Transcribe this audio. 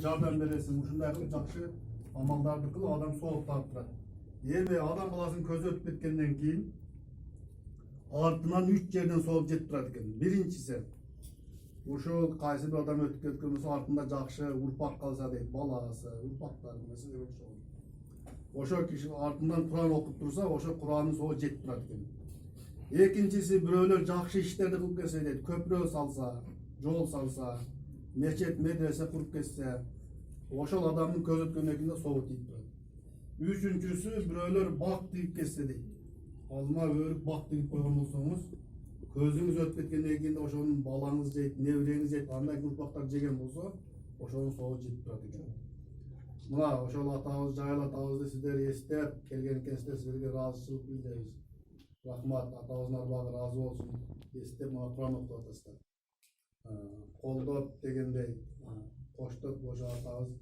жардам бересиң, ушундай жакшы амалдарды кылып адам сооп тартат. Эми адам баласынын көзү өтүп кеткенден кийин артынан 3 жерден сооп жетип турат экен. Биринчиси ушул кайсы бир адам өтүп кеткен болсо артында жакшы урпак калса дейт, баласы, урпактары маселе ошол. Ошо киши артынан Куран окуп турса, ошо Куранын соо жетип турат экен. Экинчиси бирөөлөр жакшы иштерди кылып келсе дейт, көпүрө салса, жол салса, мечет, медресе куруп кетсе, ошол адамдын көз өткөндөн кийин соо тийип турат. Үчүнчүсү бирөөлөр бак тийип кетсе дейт. Алма, өрүк, бак тийип койгон болсоңуз, көзүңүз өтүп кеткенден кийин ошонун балаңыз жейт, небереңиз жейт, андай урпактар жеген болсо, ошонун соо жетип турат экен. Мына ошол атабыз, жайыл атабызды сиздер эстеп келген экенсиздер, силерге ыраазычылык билдиребиз. Рахмат, атабыздын арбагы ыраазы болсун. Эстеп мына Куран окуп атасыздар. Колдоп дегендей, коштоп ошо атабыз